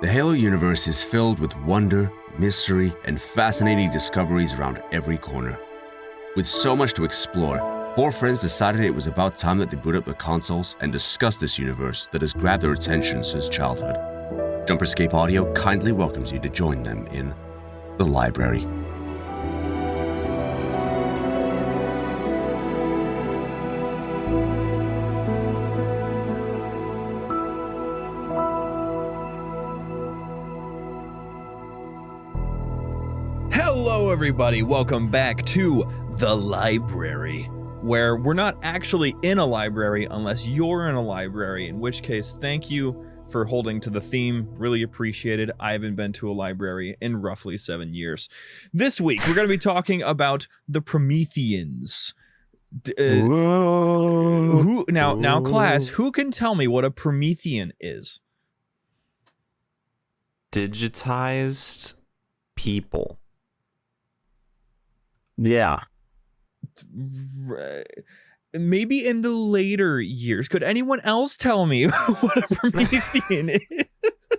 The Halo universe is filled with wonder, mystery, and fascinating discoveries around every corner. With so much to explore, four friends decided it was about time that they boot up their consoles and discuss this universe that has grabbed their attention since childhood. JumperScape Audio kindly welcomes you to join them in the library. Hello everybody, welcome back to the library, where we're not actually in a library unless you're in a library, in which case thank you for holding to the theme, really appreciate it. I haven't been to a library in roughly 7 years. This week we're going to be talking about the Prometheans. Now class, who can tell me what a Promethean is? Digitized people. Yeah. Maybe in the later years. Could anyone else tell me what a Promethean is?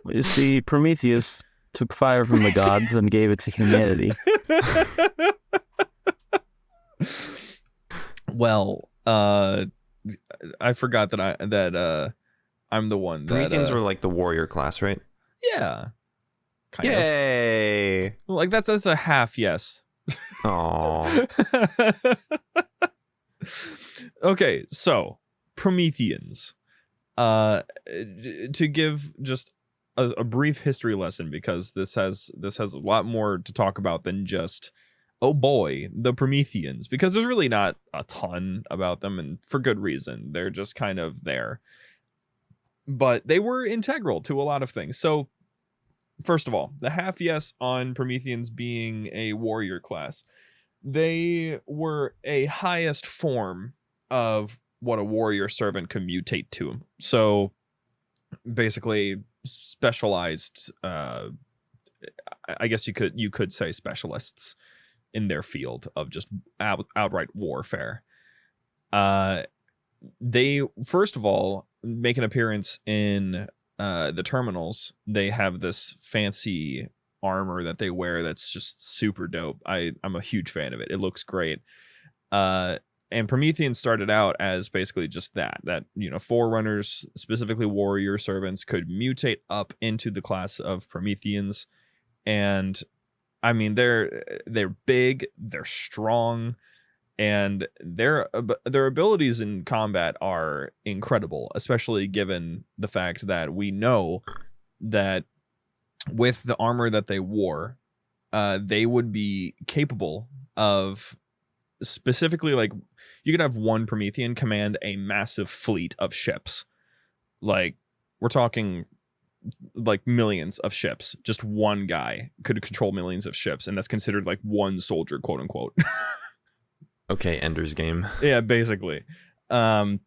You see, Prometheus took fire from the gods and gave it to humanity. Well, I forgot that I'm the one that Prometheans were like the warrior class, right? Yeah. Kind of. Yay! Like that's a half yes. Aww. Okay, so Prometheans. To give just a brief history lesson, because this has a lot more to talk about than just, oh boy, the Prometheans, because there's really not a ton about them, and for good reason. They're just kind of there. But they were integral to a lot of things. So first of all, the half yes on Prometheans being a warrior class. They were a highest form of what a warrior servant could mutate to. So basically specialized, I guess you could say specialists in their field of just outright warfare. They, first of all, make an appearance in the terminals. They have this fancy armor that they wear that's just super dope. I'm a huge fan of it. It looks great. And Prometheans started out as basically just that Forerunners, specifically warrior servants, could mutate up into the class of Prometheans. And I mean, they're big, they're strong, and their abilities in combat are incredible, especially given the fact that we know that with the armor that they wore, they would be capable of, specifically, like, you could have one Promethean command a massive fleet of ships. Like, we're talking like millions of ships. Just one guy could control millions of ships, and that's considered like one soldier, quote unquote. Okay, Ender's Game. Yeah, basically. And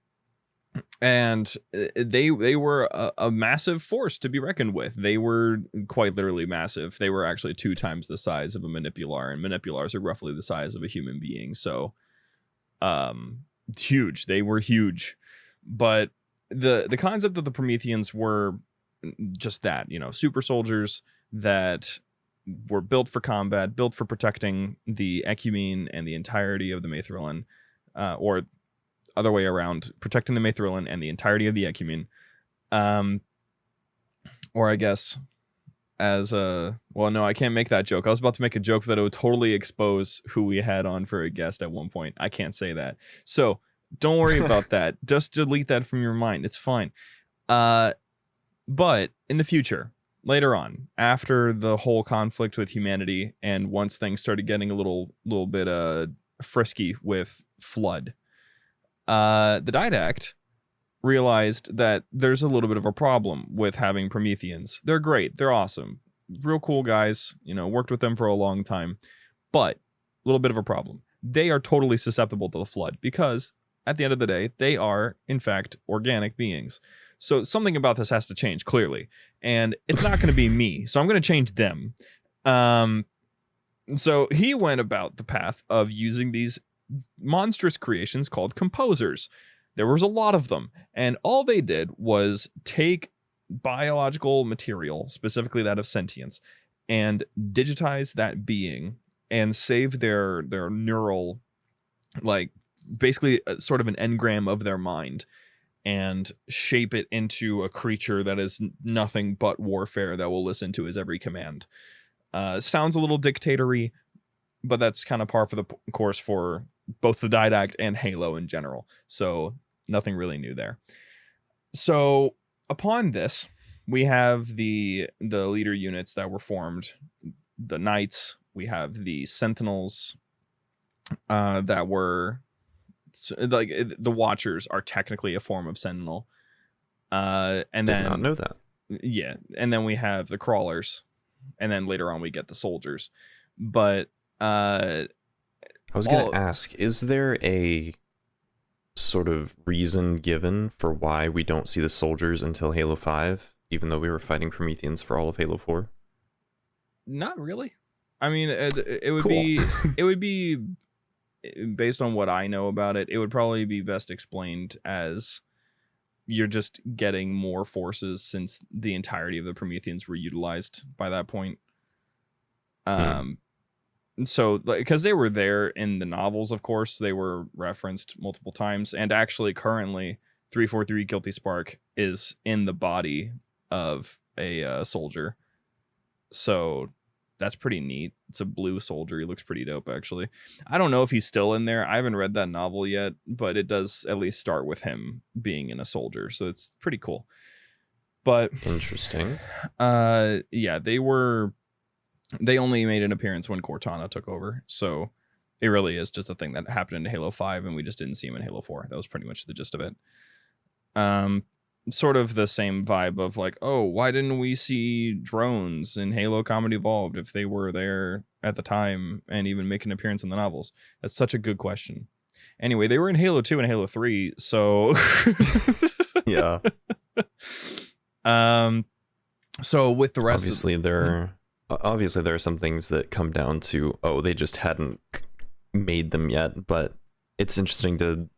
they were a massive force to be reckoned with. They were quite literally massive. They were actually 2 times the size of a manipular, and manipulars are roughly the size of a human being. So, huge. They were huge. But the concept of the Prometheans were just that, super soldiers that were built for combat, built for protecting the Ecumene and the entirety of the Maithrilin, or other way around, protecting the Maithrilin and the entirety of the Ecumene. Or I guess as well, no, I can't make that joke. I was about to make a joke that would totally expose who we had on for a guest at one point. I can't say that. So don't worry about that. Just delete that from your mind. It's fine. But in the future, later on, after the whole conflict with humanity, and once things started getting a little bit frisky with Flood, the Didact realized that there's a little bit of a problem with having Prometheans. They're great. They're awesome. Real cool guys. Worked with them for a long time. But a little bit of a problem. They are totally susceptible to the Flood because, at the end of the day, they are, in fact, organic beings. So something about this has to change, clearly. And it's not going to be me. So I'm going to change them. So he went about the path of using these monstrous creations called composers. There was a lot of them, and all they did was take biological material, specifically that of sentience, and digitize that being and save their neural, like basically sort of an engram of their mind, and shape it into a creature that is nothing but warfare that will listen to his every command. Sounds a little dictatory, but that's kind of par for the course for both the Didact and Halo in general. So nothing really new there. So upon this, we have the leader units that were formed, the Knights. We have the Sentinels that were like the Watchers are technically a form of Sentinel. And Did not know that. Yeah, and then we have the Crawlers, and then later on we get the Soldiers. But I was going to ask, is there a sort of reason given for why we don't see the Soldiers until Halo 5, even though we were fighting Prometheans for all of Halo 4? Not really. I mean, it would Cool. it would be based on what I know about it, it would probably be best explained as you're just getting more forces since the entirety of the Prometheans were utilized by that point. So, because they were there in the novels, of course, they were referenced multiple times, and actually currently 343 Guilty Spark is in the body of a soldier. So that's pretty neat. It's a blue soldier. He looks pretty dope, actually. I don't know if he's still in there. I haven't read that novel yet, but it does at least start with him being in a soldier, so it's pretty cool. But Interesting. yeah, they only made an appearance when Cortana took over, so it really is just a thing that happened in Halo 5, and we just didn't see him in Halo 4. That was pretty much the gist of it. Sort of the same vibe of like, oh, why didn't we see drones in Halo Combat Evolved if they were there at the time and even make an appearance in the novels? That's such a good question. Anyway, they were in Halo 2 and Halo 3, so Yeah. So with the rest Obviously there are some things that come down to, oh, they just hadn't made them yet, but it's interesting to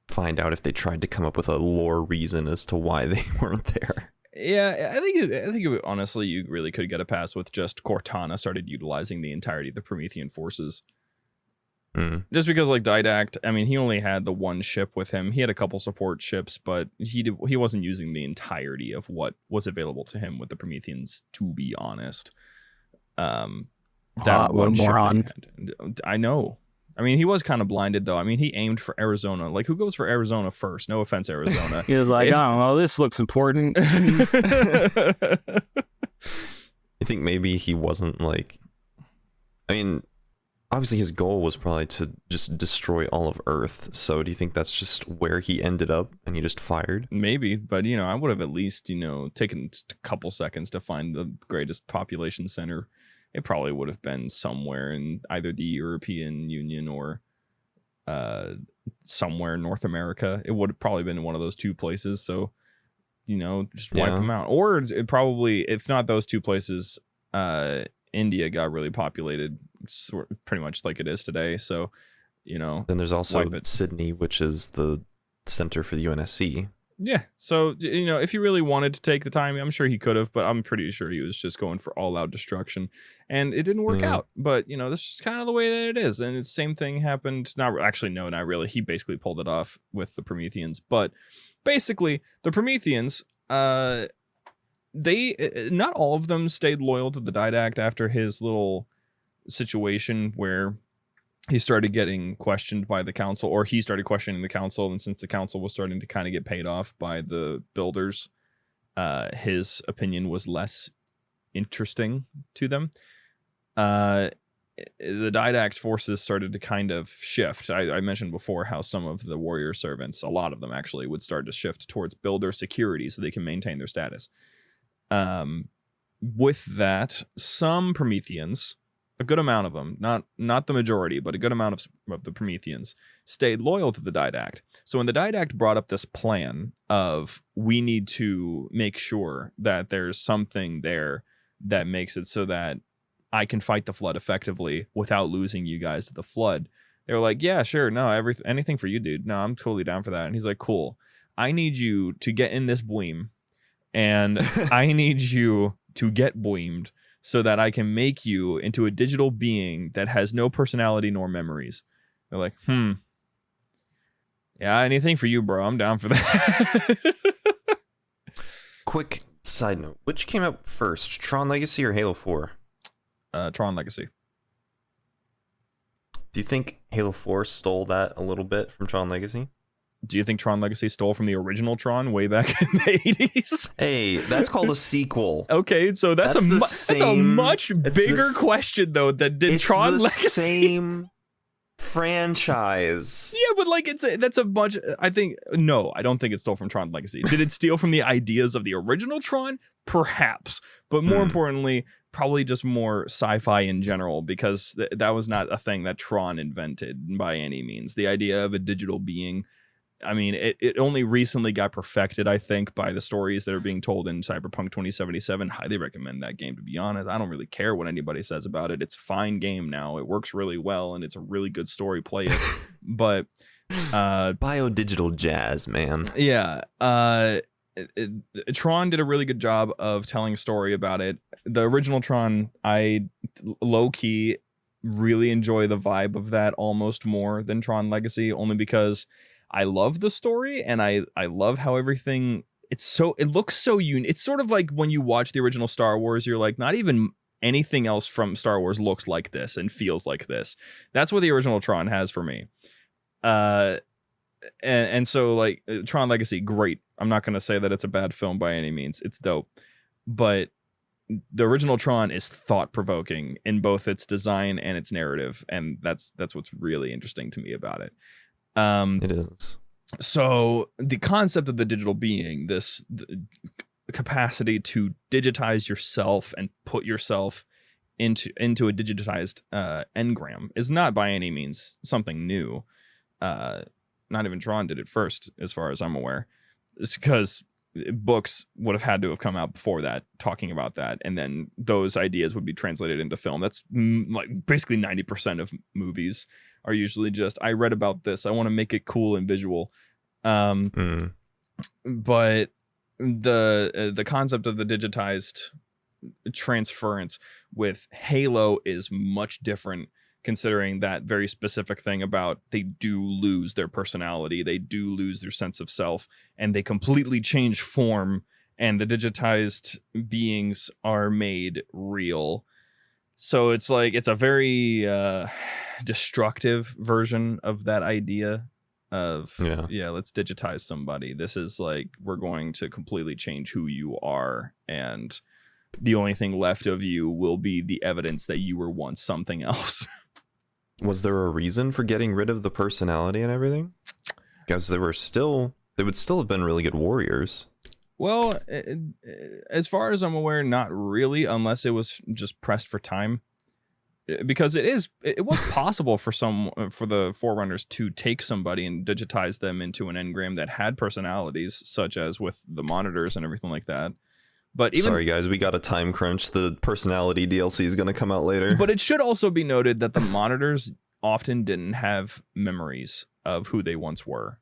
find out if they tried to come up with a lore reason as to why they weren't there. Yeah, I think honestly, you really could get a pass with just Cortana started utilizing the entirety of the Promethean forces. Just because, like, Didact, I mean, he only had the one ship with him. He had a couple support ships, but he wasn't using the entirety of what was available to him with the Prometheans, to be honest. That one ship that he had. I know. I mean, he was kind of blinded, though. I mean, he aimed for Arizona. Like, who goes for Arizona first? No offense, Arizona. He was like, I don't know, this looks important. I think maybe he wasn't like... I mean, obviously his goal was probably to just destroy all of Earth. So do you think that's just where he ended up and he just fired? Maybe, but, I would have at least, taken a couple seconds to find the greatest population center. It probably would have been somewhere in either the European Union or somewhere in North America. It would have probably been one of those two places. So, just wipe them out. Or it probably, if not those two places, India got really populated, pretty much like it is today. So, Then there's also Sydney, which is the center for the UNSC. Yeah, so, if he really wanted to take the time, I'm sure he could have, but I'm pretty sure he was just going for all-out destruction, and it didn't work out. But, this is kind of the way that it is, and the same thing happened, not really. He basically pulled it off with the Prometheans, but basically, the Prometheans, not all of them stayed loyal to the Didact after his little situation where he started getting questioned by the council, or he started questioning the council, and since the council was starting to kind of get paid off by the builders, his opinion was less interesting to them. The Didact's forces started to kind of shift. I mentioned before how some of the warrior servants, a lot of them actually, would start to shift towards builder security so they can maintain their status. With that, some Prometheans, a good amount of them, not the majority, but a good amount of the Prometheans stayed loyal to the Didact. So when the Didact brought up this plan of, we need to make sure that there's something there that makes it so that I can fight the Flood effectively without losing you guys to the Flood, they were like, yeah, sure, no, anything for you, dude. No, I'm totally down for that. And he's like, cool. I need you to get in this Bleem and I need you to get Bweemed so that I can make you into a digital being that has no personality nor memories. They're like, yeah, anything for you, bro. I'm down for that. Quick side note: which came out first, Tron Legacy or Halo 4? Tron Legacy. Do you think Halo 4 stole that a little bit from Tron Legacy? Do you think Tron Legacy stole from the original Tron way back in the 80s? Hey, that's called a sequel. Okay, so that's a much bigger question though. That did Tron Legacy same franchise? Yeah, but like that's a bunch. I don't think it stole from Tron Legacy. Did it steal from the ideas of the original Tron? Perhaps, but more importantly, probably just more sci-fi in general, because that was not a thing that Tron invented by any means. The idea of a digital being. I mean, it only recently got perfected, I think, by the stories that are being told in Cyberpunk 2077. Highly recommend that game, to be honest. I don't really care what anybody says about it. It's a fine game now. It works really well, and it's a really good story. Play it. But biodigital jazz, man. Yeah. Tron did a really good job of telling a story about it. The original Tron, I low-key really enjoy the vibe of that almost more than Tron Legacy, only because I love the story, and I love how everything, it looks so unique. It's sort of like when you watch the original Star Wars, you're like, not even anything else from Star Wars looks like this and feels like this. That's what the original Tron has for me. And so like Tron Legacy, great. I'm not going to say that it's a bad film by any means. It's dope. But the original Tron is thought-provoking in both its design and its narrative, and that's what's really interesting to me about it. It is. So the concept of the digital being, the capacity to digitize yourself and put yourself into a digitized engram, is not by any means something new. Not even Tron did it first, as far as I'm aware. It's because books would have had to have come out before that, talking about that, and then those ideas would be translated into film. That's like basically 90% of movies are usually just, I read about this, I want to make it cool and visual. But the concept of the digitized transference with Halo is much different, considering that very specific thing about they do lose their personality, they do lose their sense of self, and they completely change form, and the digitized beings are made real. So it's like, it's a very destructive version of that idea of, let's digitize somebody. This is like, we're going to completely change who you are, and the only thing left of you will be the evidence that you were once something else. Was there a reason for getting rid of the personality and everything? Because they would still have been really good warriors. Well, as far as I'm aware, not really, unless it was just pressed for time. Because it was possible for the Forerunners to take somebody and digitize them into an engram that had personalities, such as with the monitors and everything like that. But sorry guys, we got a time crunch. The personality DLC is going to come out later. But it should also be noted that the monitors often didn't have memories of who they once were.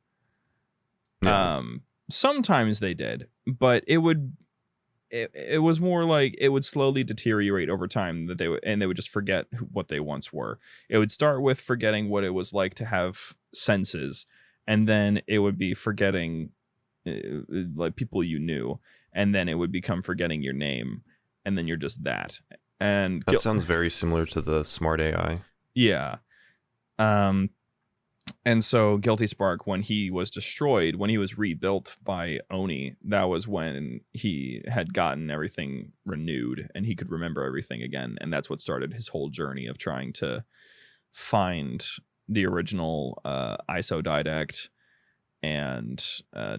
No. Sometimes they did, but it was more like it would slowly deteriorate over time, that they would just forget what they once were. It would start with forgetting what it was like to have senses, and then it would be forgetting like people you knew, and then it would become forgetting your name, and then you're just that. And that sounds very similar to the smart AI. Yeah. And so Guilty Spark, when he was destroyed, when he was rebuilt by Oni, that was when he had gotten everything renewed and he could remember everything again. And that's what started his whole journey of trying to find the original ISO Didact and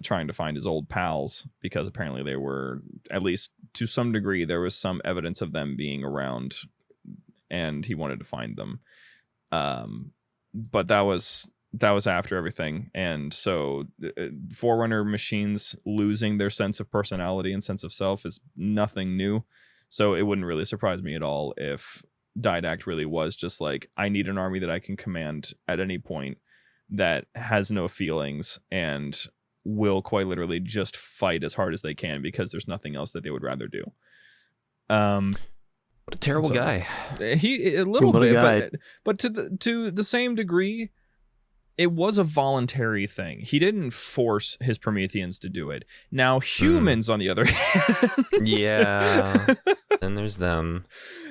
trying to find his old pals, because apparently they were, at least to some degree, there was some evidence of them being around, and he wanted to find them. But that was after everything. And so Forerunner machines losing their sense of personality and sense of self is nothing new. So it wouldn't really surprise me at all if Didact really was just like, I need an army that I can command at any point that has no feelings, and will quite literally just fight as hard as they can because there's nothing else that they would rather do. What a terrible guy. He a little What a bit, guy. but to the same degree, it was a voluntary thing. He didn't force his Prometheans to do it. Now humans, on the other hand, Yeah. And there's them.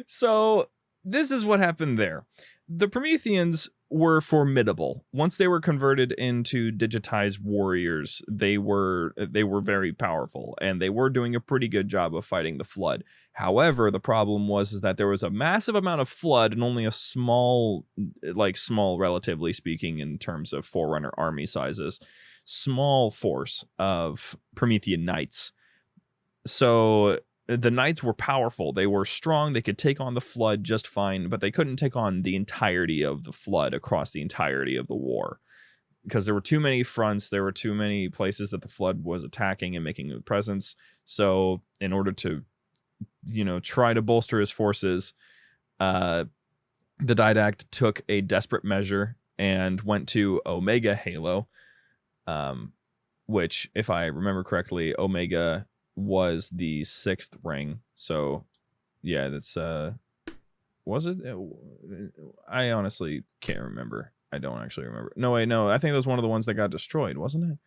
So this is what happened there. The Prometheans were formidable. Once they were converted into digitized warriors, they were very powerful, and they were doing a pretty good job of fighting the flood. However, the problem was that there was a massive amount of flood and only a small, relatively speaking, in terms of Forerunner army sizes, small force of Promethean knights. So the knights were powerful. They were strong. They could take on the flood just fine, but they couldn't take on the entirety of the flood across the entirety of the war, because there were too many fronts. There were too many places that the flood was attacking and making a presence. So in order to, try to bolster his forces, the Didact took a desperate measure and went to Omega Halo, which, if I remember correctly, Omega was the 6th ring. So yeah, that's was it? I honestly can't remember. I don't actually remember. No, wait, no, I think it was one of the ones that got destroyed, wasn't it?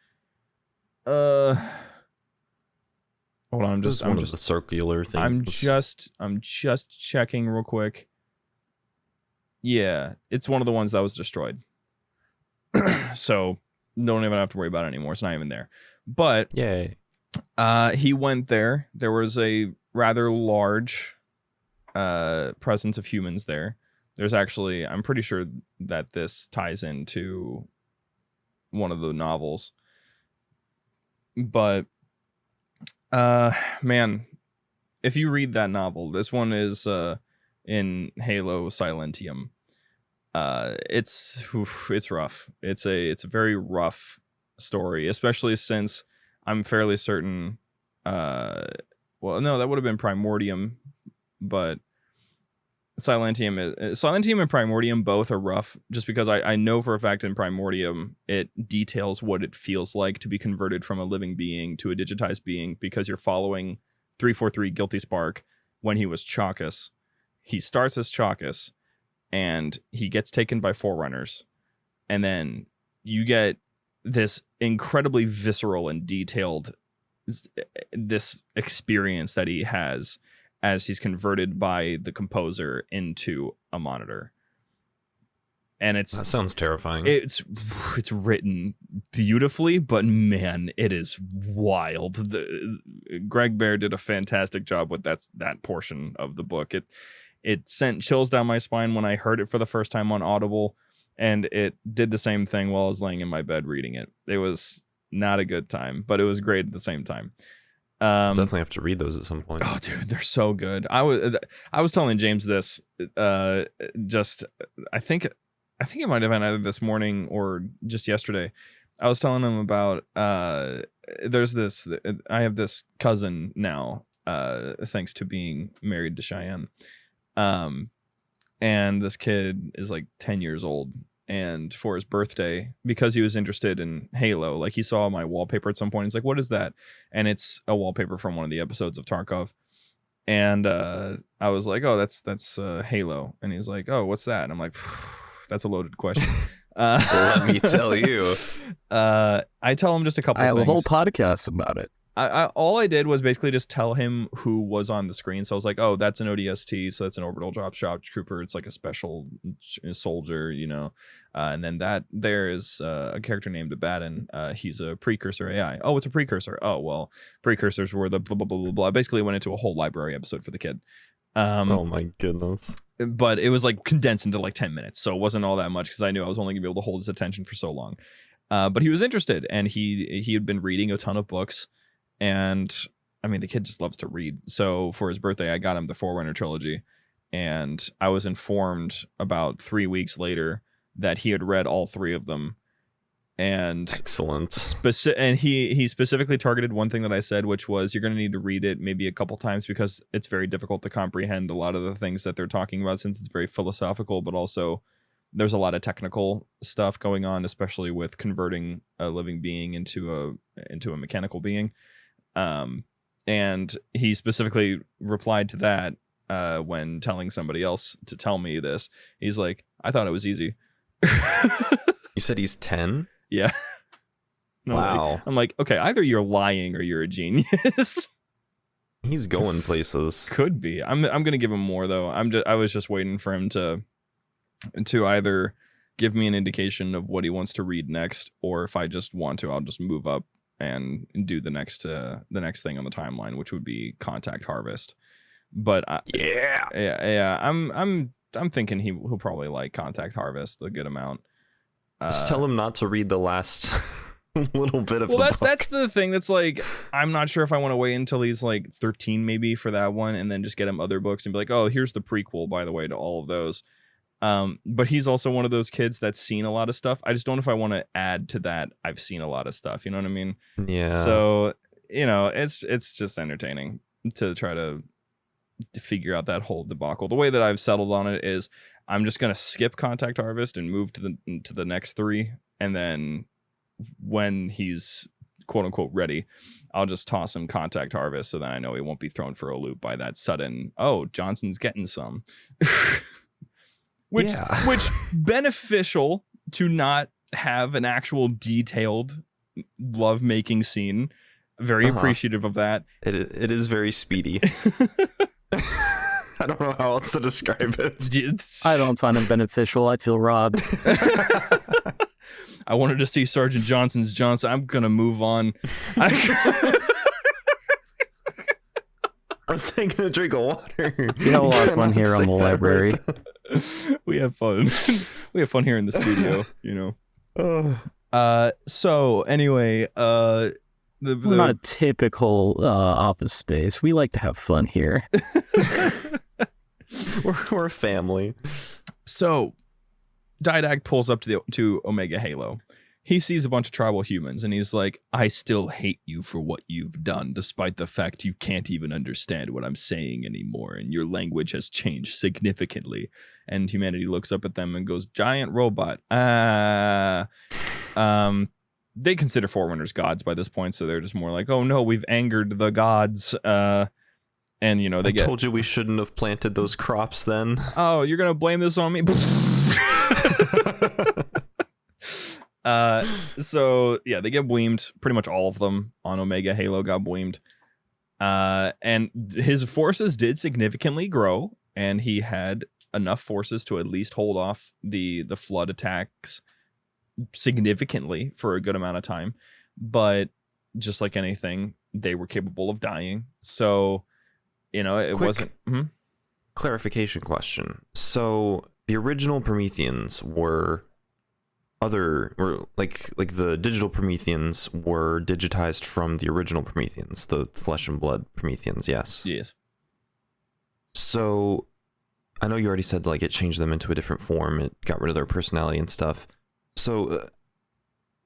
Hold on, I'm just the circular things. I'm just checking real quick. Yeah, it's one of the ones that was destroyed. So don't even have to worry about it anymore. It's not even there. But Yay. He went there. There was a rather large presence of humans there. There's actually, I'm pretty sure that this ties into one of the novels. But, man, if you read that novel, this one is in Halo Silentium. It's rough. It's a very rough story, especially since I'm fairly certain, well, no, that would have been Primordium, but Silentium and Primordium both are rough, just because I know for a fact in Primordium it details what it feels like to be converted from a living being to a digitized being, because you're following 343 Guilty Spark when he was Chakas. He starts as Chakas, and he gets taken by Forerunners, and then you get this incredibly visceral and detailed this experience that he has as he's converted by the composer into a monitor. And that sounds terrifying. It's written beautifully, but man, it is wild. Greg Bear did a fantastic job with that portion of the book. It sent chills down my spine when I heard it for the first time on Audible. And it did the same thing while I was laying in my bed reading it. It was not a good time, but it was great at the same time. Definitely have to read those at some point. Oh, dude, they're so good. I was telling James this. I think it might have been either this morning or just yesterday. I was telling him about there's this. I have this cousin now, thanks to being married to Cheyenne. And this kid is like 10 years old. And for his birthday, because he was interested in Halo, like he saw my wallpaper at some point. He's like, "What is that?" And it's a wallpaper from one of the episodes of Tarkov. And I was like, "Oh, that's Halo." And he's like, "Oh, what's that?" And I'm like, "That's a loaded question." Let me tell you. I tell him just a couple I of have things. a whole podcast about it. All I did was basically just tell him who was on the screen. So I was like, "Oh, that's an ODST. So that's an orbital drop shot trooper. It's like a special soldier, and then there is a character named Abaddon. He's a precursor AI. Oh, it's a precursor. Oh, well, precursors were the blah, blah, blah, blah, blah." I basically went into a whole library episode for the kid. Oh my goodness. But it was like condensed into like 10 minutes. So it wasn't all that much because I knew I was only gonna be able to hold his attention for so long. But he was interested, and he had been reading a ton of books. And I mean, the kid just loves to read. So for his birthday, I got him the Forerunner trilogy. And I was informed about 3 weeks later that he had read all 3 of them. And excellent. And he specifically targeted one thing that I said, which was, you're going to need to read it maybe a couple times because it's very difficult to comprehend a lot of the things that they're talking about, since it's very philosophical, but also there's a lot of technical stuff going on, especially with converting a living being into a mechanical being. And he specifically replied to that when telling somebody else to tell me this. He's like, I thought it was easy. You said he's 10? Yeah. No, Wow. I'm like, okay, either you're lying or you're a genius. He's going places. Could be. I'm gonna give him more though. I was just waiting for him to either give me an indication of what he wants to read next, or if I just want to, I'll just move up and do the next thing on the timeline, which would be Contact Harvest. But yeah. I'm thinking he'll probably like Contact Harvest a good amount. Just tell him not to read the last little bit of. Well, the book. that's the thing. That's like, I'm not sure if I want to wait until he's like 13 maybe for that one, and then just get him other books and be like, oh, here's the prequel, by the way, to all of those. But he's also one of those kids that's seen a lot of stuff. I just don't know if I want to add to that. I've seen a lot of stuff. You know what I mean? Yeah. So, it's just entertaining to try to figure out that whole debacle. The way that I've settled on it is I'm just gonna skip Contact Harvest and move to the next 3, and then when he's quote unquote ready, I'll just toss him Contact Harvest, so that I know he won't be thrown for a loop by that sudden, oh, Johnson's getting some. Which beneficial to not have an actual detailed love-making scene. Very appreciative of that. It is very speedy. I don't know how else to describe it. I don't find it beneficial. I feel robbed. I wanted to see Sergeant Johnson's Johnson. I'm gonna move on. I was taking a drink of water. We have a lot of fun here on the library. We have fun. We have fun here in the studio, you know. So anyway, we're not a typical office space. We like to have fun here. We're a family. So Didact pulls up to Omega Halo. He sees a bunch of tribal humans, and he's like, I still hate you for what you've done, despite the fact you can't even understand what I'm saying anymore, and your language has changed significantly. And humanity looks up at them and goes, giant robot. They consider Forerunners gods by this point, so they're just more like, oh no, we've angered the gods. And, you know, I told you we shouldn't have planted those crops then. Oh, you're going to blame this on me? So yeah, they get weemed. Pretty much all of them on Omega Halo got weemed. And his forces did significantly grow, and he had enough forces to at least hold off the flood attacks significantly for a good amount of time. But just like anything, they were capable of dying. So, you know, it wasn't. Clarification question. So the original Prometheans were like the digital Prometheans were digitized from the original Prometheans, the flesh and blood Prometheans. Yes. So I know you already said like it changed them into a different form. It got rid of their personality and stuff. So,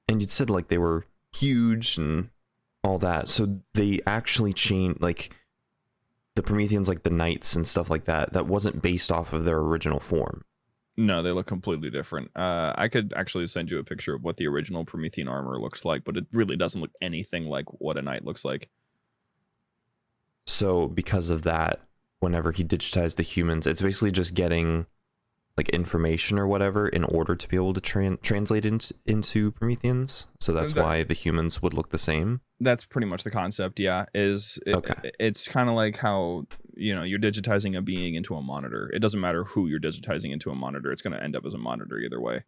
and you'd said like they were huge and all that. So they actually changed, like the Prometheans, like the knights and stuff like that. That wasn't based off of their original form. No, they look completely different. I could actually send you a picture of what the original Promethean armor looks like, but it really doesn't look anything like what a knight looks like. So because of that, whenever he digitized the humans, it's basically just getting like information or whatever in order to be able to translate into Prometheans. So that's why the humans would look the same. That's pretty much the concept. Yeah, it's kind of like how, you know, you're digitizing a being into a monitor. It doesn't matter who you're digitizing into a monitor. It's going to end up as a monitor either way.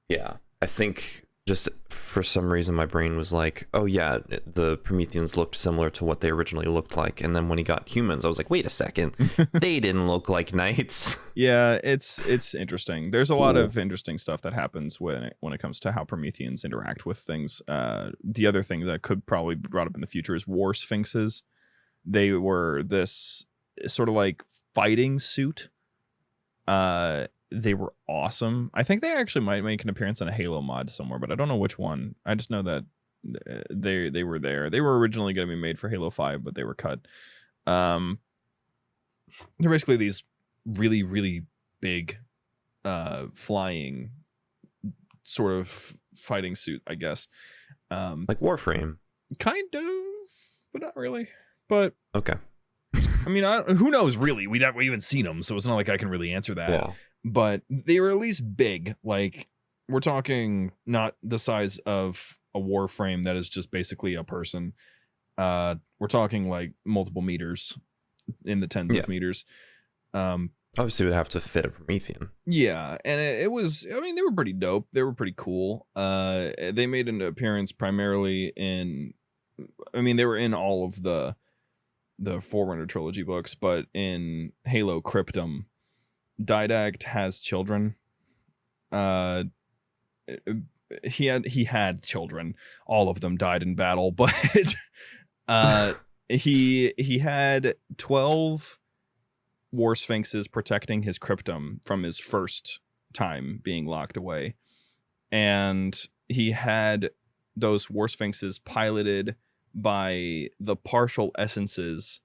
Yeah, I think just for some reason my brain was like, oh yeah, the Prometheans looked similar to what they originally looked like. And then when he got humans, I was like, wait a second, they didn't look like knights. Yeah, it's interesting. There's a lot of interesting stuff that happens when it comes to how Prometheans interact with things. The other thing that could probably be brought up in the future is war sphinxes. They were this sort of like fighting suit. They were awesome. I think they actually might make an appearance on a Halo mod somewhere, but I don't know which one. I just know that they were there. They were originally going to be made for Halo 5, but they were cut. They're basically these really, really big flying sort of fighting suit, I guess. Like Warframe. Kind of, but not really. But Okay. I mean, who knows really? We haven't seen them, so it's not like I can really answer that. Yeah. But they were at least big. Like, we're talking not the size of a Warframe that is just basically a person. We're talking like multiple meters, in the tens of meters. Obviously, it would have to fit a Promethean. Yeah, and it was, I mean, they were pretty dope. They were pretty cool. They made an appearance primarily in, I mean, they were in all of the Forerunner trilogy books, but in Halo Cryptum, Didact has children. He had children. All of them died in battle, but he had 12 war sphinxes protecting his cryptum from his first time being locked away, and he had those war sphinxes piloted by the partial essences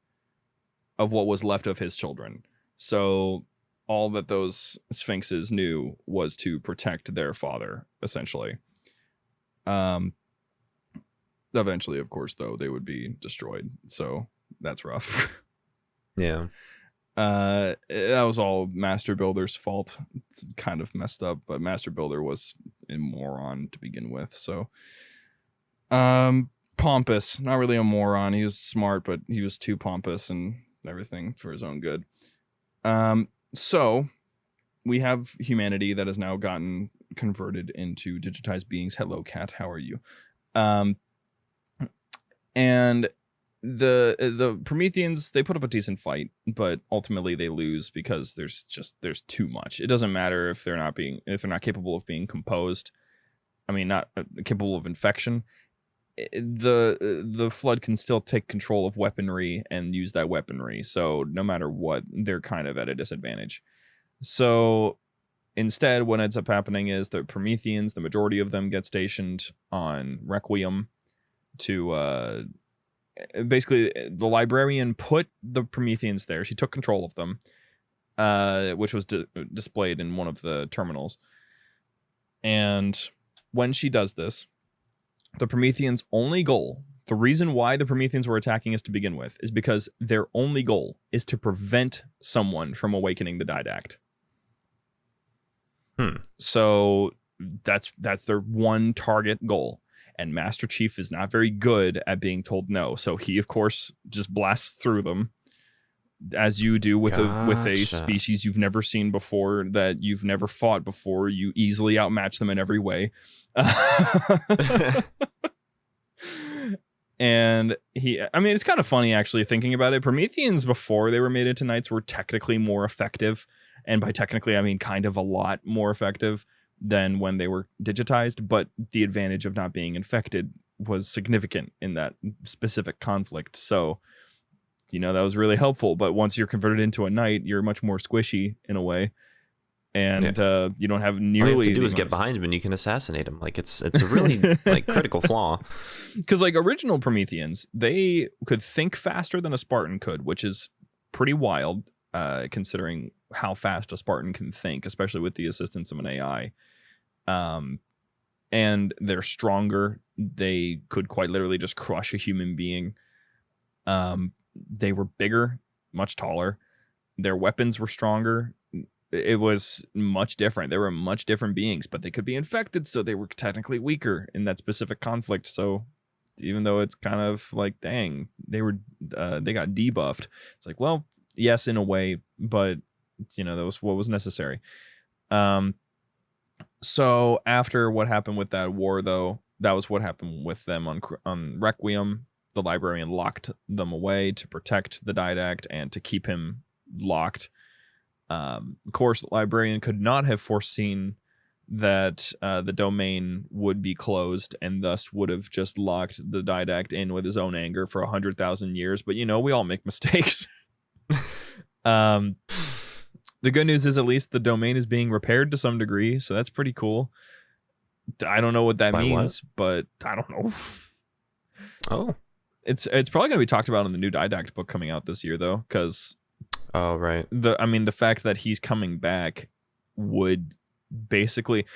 of what was left of his children. So all that those sphinxes knew was to protect their father, essentially. Eventually, of course, though, they would be destroyed. So that's rough. Yeah. That was all Master Builder's fault. It's kind of messed up, but Master Builder was a moron to begin with. So, pompous, not really a moron. He was smart, but he was too pompous and everything for his own good. So we have humanity that has now gotten converted into digitized beings. Hello, cat. How are you? And the Prometheans, they put up a decent fight, but ultimately they lose because there's too much. It doesn't matter if they're not capable of being composed. I mean, not capable of infection. The Flood can still take control of weaponry and use that weaponry. So no matter what, they're kind of at a disadvantage. So instead, what ends up happening is the Prometheans, the majority of them, get stationed on Requiem to basically, the librarian put the Prometheans there. She took control of them, which was displayed in one of the terminals. And when she does this, the Prometheans' only goal, the reason why the Prometheans were attacking us to begin with, is because their only goal is to prevent someone from awakening the Didact. So that's their one target goal. And Master Chief is not very good at being told no. So he, of course, just blasts through them, as you do with a species you've never seen before, that you've never fought before. You easily outmatch them in every way. And it's kind of funny actually thinking about it. Prometheans, before they were made into knights, were technically more effective. And by technically, I mean kind of a lot more effective than when they were digitized. But the advantage of not being infected was significant in that specific conflict. So, that was really helpful. But once you're converted into a knight, you're much more squishy in a way. And you don't have nearly. All you have to do is get behind him and you can assassinate him. Like it's a really like critical flaw. Because like original Prometheans, they could think faster than a Spartan could, which is pretty wild, considering how fast a Spartan can think, especially with the assistance of an AI. And they're stronger. They could quite literally just crush a human being. They were bigger, much taller. Their weapons were stronger. It was much different. They were much different beings, but they could be infected, so they were technically weaker in that specific conflict. So even though it's kind of like, dang, they got debuffed. It's like, well, yes, in a way, but that was what was necessary. So after what happened with that war, though, that was what happened with them on Requiem. The librarian locked them away to protect the Didact and to keep him locked. Of course, the librarian could not have foreseen that the domain would be closed and thus would have just locked the Didact in with his own anger for 100,000 years. But, we all make mistakes. The good news is at least the domain is being repaired to some degree, so that's pretty cool. I don't know what that means, but I don't know. Oh. It's probably going to be talked about in the new Didact book coming out this year, though, because... Oh, right. The fact that he's coming back would basically,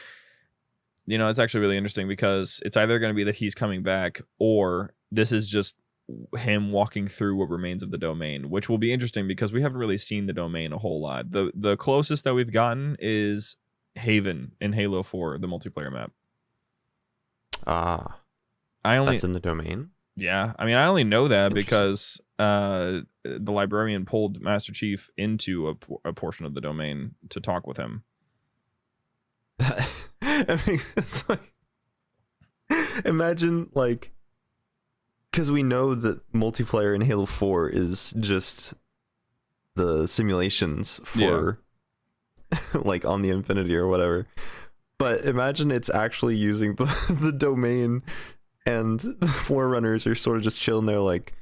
it's actually really interesting because it's either going to be that he's coming back or this is just him walking through what remains of the domain, which will be interesting because we haven't really seen the domain a whole lot. The closest that we've gotten is Haven in Halo 4, the multiplayer map. That's in the domain? Yeah, I mean, I only know that because the librarian pulled Master Chief into a portion of the domain to talk with him. I mean, it's like, imagine, like, because we know that multiplayer in Halo 4 is just the simulations for, like, on the Infinity or whatever. But imagine it's actually using the domain, and the Forerunners are sort of just chilling there, like,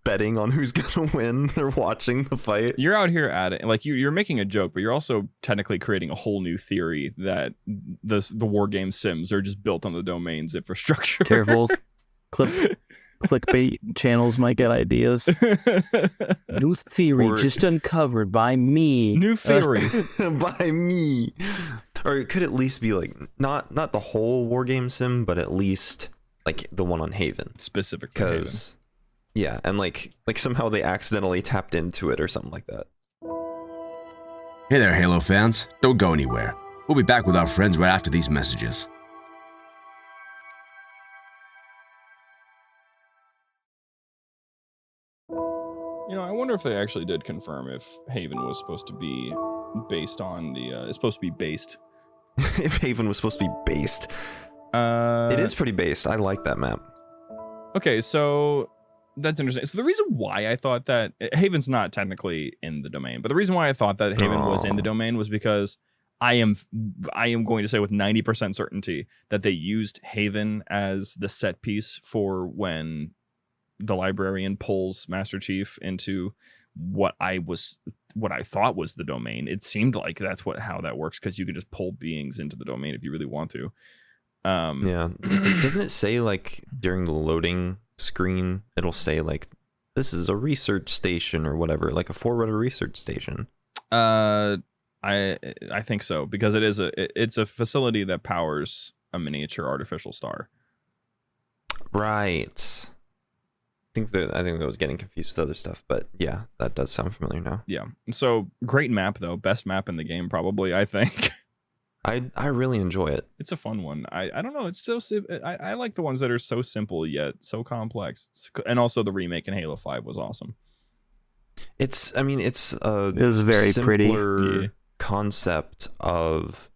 betting on who's gonna win. They're watching the fight. You're out here at it, like you're making a joke, but you're also technically creating a whole new theory that the war game sims are just built on the domain's infrastructure. Careful. Clickbait channels might get ideas. New theory just uncovered by me. New theory by me. Or it could at least be like not the whole war game sim, but at least like the one on Haven specifically. Haven. Yeah, and like somehow they accidentally tapped into it or something like that. Hey there, Halo fans. Don't go anywhere. We'll be back with our friends right after these messages. I wonder if they actually did confirm if Haven was supposed to be based on it's supposed to be based. If Haven was supposed to be based. It is pretty based. I like that map. Okay, so that's interesting. So the reason why I thought that Haven's not technically in the domain, but the reason why I thought that Haven was in the domain was because I am going to say with 90% certainty that they used Haven as the set piece for when the librarian pulls Master Chief into what I thought was the domain. It seemed like that's how that works because you could just pull beings into the domain if you really want to. Yeah. Doesn't it say like during the loading screen, it'll say like this is a research station or whatever, like a Forerunner research station? I think so because it's a facility that powers a miniature artificial star. Right. I think that was getting confused with other stuff, but yeah, that does sound familiar now. Yeah. So great map though, best map in the game probably. I think. I really enjoy it. It's a fun one. I don't know. It's so I like the ones that are so simple yet so complex. And also the remake in Halo 5 was awesome. It was very pretty concept of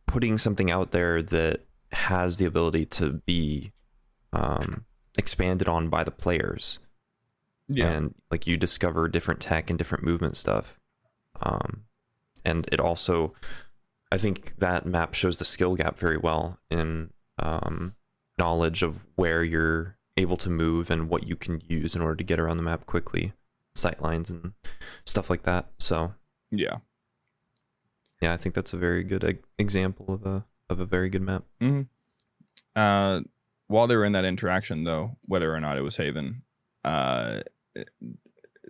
putting something out there that has the ability to be expanded on by the players. Yeah. And like you discover different tech and different movement stuff. And it also, I think that map shows the skill gap very well in knowledge of where you're able to move and what you can use in order to get around the map quickly, sightlines and stuff like that. So yeah, I think that's a very good example of a very good map. Mm-hmm. While they were in that interaction, though, whether or not it was Haven,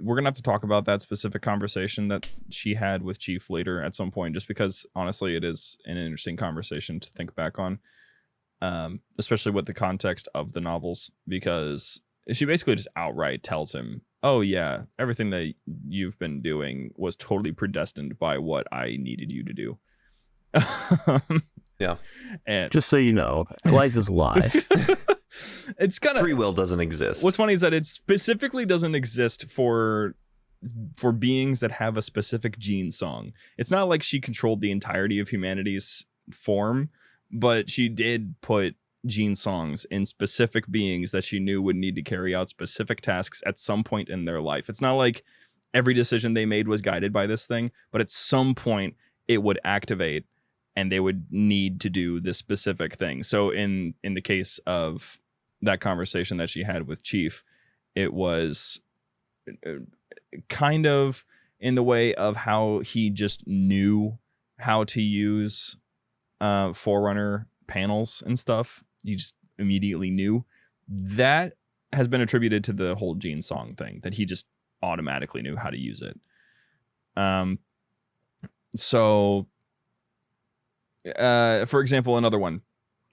we're going to have to talk about that specific conversation that she had with Chief later at some point, just because, honestly, it is an interesting conversation to think back on, especially with the context of the novels, because she basically just outright tells him, oh, yeah, everything that you've been doing was totally predestined by what I needed you to do. Yeah. And just so you know, life is a lie. It's kind of free will doesn't exist. What's funny is that it specifically doesn't exist for beings that have a specific gene song. It's not like she controlled the entirety of humanity's form, but she did put gene songs in specific beings that she knew would need to carry out specific tasks at some point in their life. It's not like every decision they made was guided by this thing, but at some point it would activate and they would need to do this specific thing. So in the case of that conversation that she had with Chief, it was kind of in the way of how he just knew how to use Forerunner panels and stuff. You just immediately knew. That has been attributed to the whole Gene Song thing, that he just automatically knew how to use it. So, for example, another one,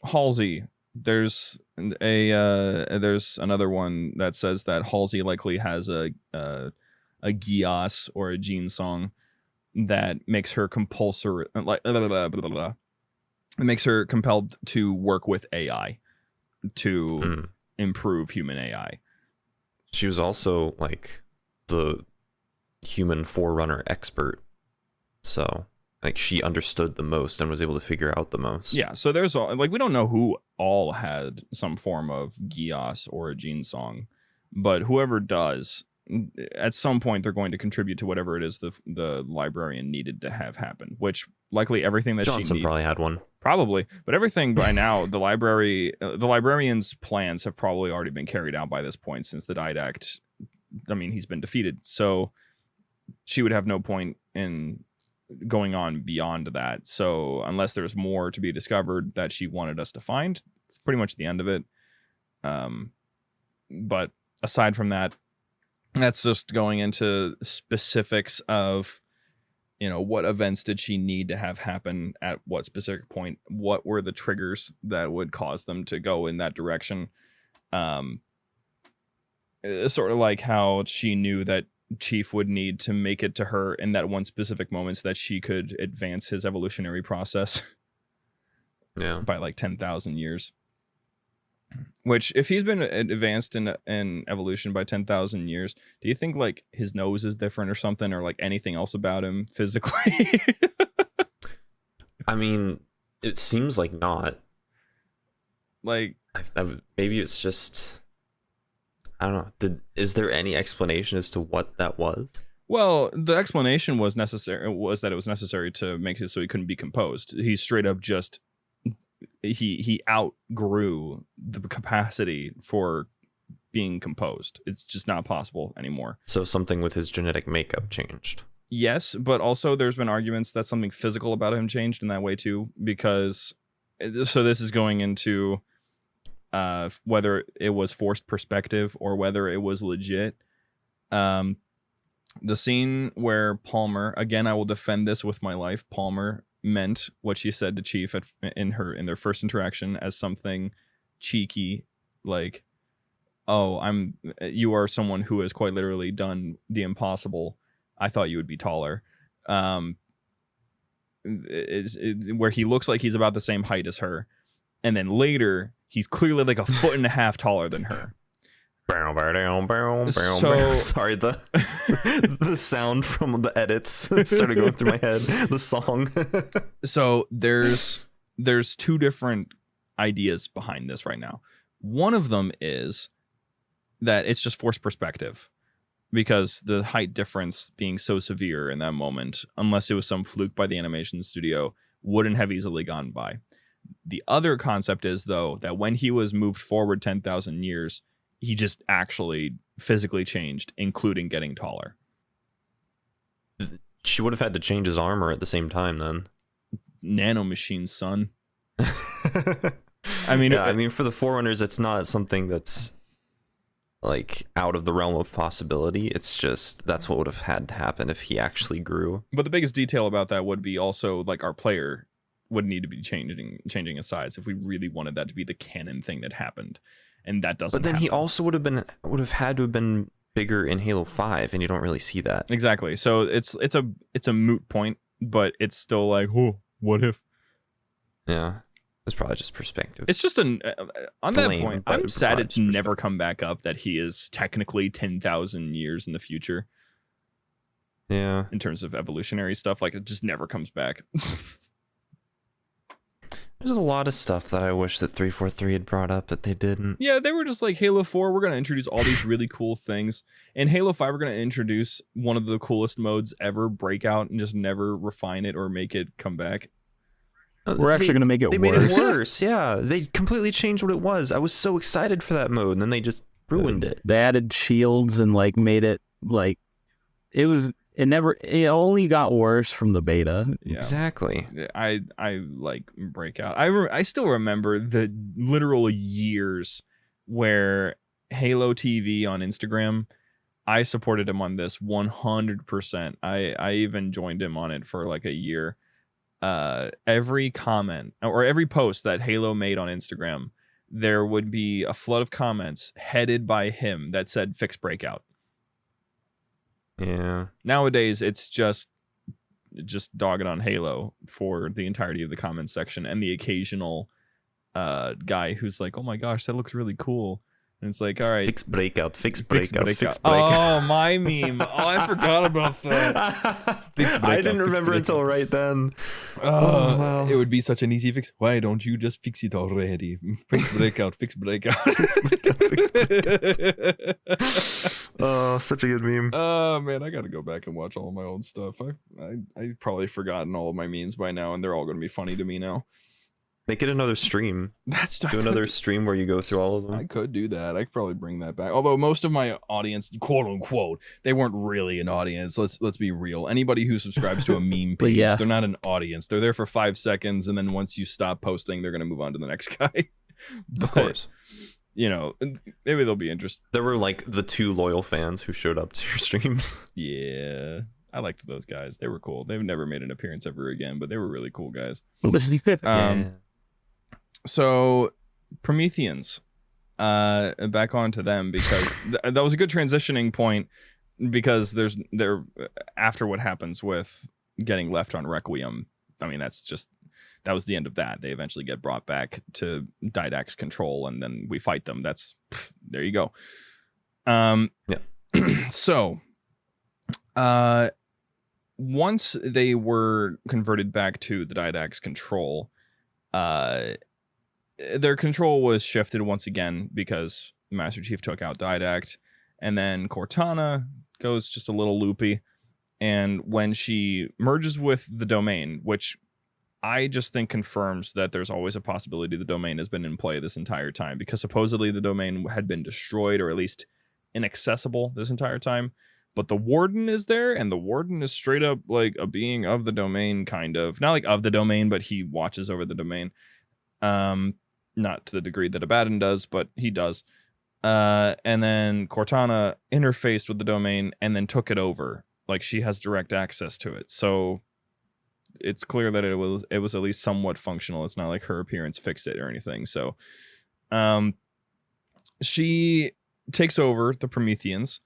Halsey. There's another one that says that Halsey likely has a Gias or a gene song that makes her compulsory, like it makes her compelled to work with AI to improve human AI. She was also like the human forerunner expert, so like she understood the most and was able to figure out the most. Yeah, so there's like we don't know who all had some form of Gias or a gene song, but whoever does, at some point they're going to contribute to whatever it is the librarian needed to have happen, which likely everything that Johnson probably had one. Probably, but everything by now, the librarian's plans have probably already been carried out by this point, since the Didact, I mean, he's been defeated, so she would have no point in going on beyond that. So unless there's more to be discovered that she wanted us to find, it's pretty much the end of it. But aside from that, that's just going into specifics of, you know, what events did she need to have happen at what specific point? What were the triggers that would cause them to go in that direction? Sort of like how she knew that Chief would need to make it to her in that one specific moment so that she could advance his evolutionary process. Yeah. By like 10,000 years. Which, if he's been advanced in evolution by 10,000 years, do you think like his nose is different or something, or like anything else about him physically? I mean, it seems like not. Like, maybe it's just, I don't know. Is there any explanation as to what that was? Well, the explanation was that it was necessary to make it so he couldn't be composed. He straight up just he outgrew the capacity for being composed. It's just not possible anymore. So something with his genetic makeup changed. Yes, but also there's been arguments that something physical about him changed in that way too, because so this is going into whether it was forced perspective or whether it was legit. The scene where Palmer, again, I will defend this with my life, Palmer meant what she said to Chief in their first interaction as something cheeky, like, "Oh, you are someone who has quite literally done the impossible. I thought you would be taller." Where he looks like he's about the same height as her, and then later he's clearly like a foot and a half taller than her. So, sorry, the sound from the edits started going through my head. The song. So there's two different ideas behind this right now. One of them is that it's just forced perspective, because the height difference being so severe in that moment, unless it was some fluke by the animation studio, wouldn't have easily gone by. The other concept is, though, that when he was moved forward 10,000 years, he just actually physically changed, including getting taller. She would have had to change his armor at the same time then. Nanomachines, son. I mean, yeah, I mean, for the Forerunners, it's not something that's like out of the realm of possibility. It's just that's what would have had to happen if he actually grew. But the biggest detail about that would be also like our player would need to be changing his size if we really wanted that to be the canon thing that happened. And that doesn't. But then happen. He also would have had to have been bigger in Halo 5, and you don't really see that. Exactly. So it's a moot point, but it's still like, oh, what if? Yeah, it's probably just perspective. It's just on that point. I'm sad it's never perspective. come back up that he is technically 10,000 years in the future. Yeah. In terms of evolutionary stuff, like it just never comes back. There's a lot of stuff that I wish that 343 had brought up that they didn't. Yeah, they were just like, Halo 4, we're going to introduce all these really cool things. In Halo 5, we're going to introduce one of the coolest modes ever, Breakout, and just never refine it or make it come back. We're actually going to make it They worse. made it worse, yeah. They completely changed what it was. I was so excited for that mode, and then they just ruined it. They added shields and like made it like it only got worse from the beta. Yeah. Exactly. I like Breakout. I still remember the literal years where Halo TV on Instagram I supported him on this 100%. I even joined him on it for like a year. Every comment or every post that Halo made on Instagram, there would be a flood of comments headed by him that said fix breakout. Yeah. Nowadays, it's just dogging on Halo for the entirety of the comments section, and the occasional guy who's like, oh my gosh, that looks really cool. And it's like, all right. Fix breakout. Fix breakout. Oh, my meme. Oh, I forgot about that. I didn't remember until right then. Wow. It would be such an easy fix. Why don't you just fix it already? Fix breakout. Fix breakout. Oh, such a good meme. Oh, man, I got to go back and watch all of my old stuff. I've probably forgotten all of my memes by now, and they're all going to be funny to me now. Make it another stream. Do another stream where you go through all of them. I could do that. I could probably bring that back. Although most of my audience, quote unquote, they weren't really an audience. Let's be real. Anybody who subscribes to a meme page, yeah. They're not an audience. They're there for 5 seconds, and then once you stop posting, they're gonna move on to the next guy. Of course. You know, maybe they'll be interested. There were like the 2 loyal fans who showed up to your streams. Yeah. I liked those guys. They were cool. They've never made an appearance ever again, but they were really cool guys. So Prometheans, back on to them, because that was a good transitioning point, because there after what happens with getting left on Requiem. I mean, that was the end of that. They eventually get brought back to Didact's control, and then we fight them. There you go. Yeah. So, once they were converted back to the Didact's control, their control was shifted once again because Master Chief took out Didact, and then Cortana goes just a little loopy, and when she merges with the domain, which I just think confirms that there's always a possibility the domain has been in play this entire time, because supposedly the domain had been destroyed, or at least inaccessible this entire time, but the Warden is there, and the Warden is straight up like a being of the domain, kind of. Not like of the domain, but he watches over the domain. Not to the degree that Abaddon does, but he does. And then Cortana interfaced with the domain and then took it over. Like, she has direct access to it. So it's clear that it was at least somewhat functional. It's not like her appearance fixed it or anything. So she takes over the Prometheans,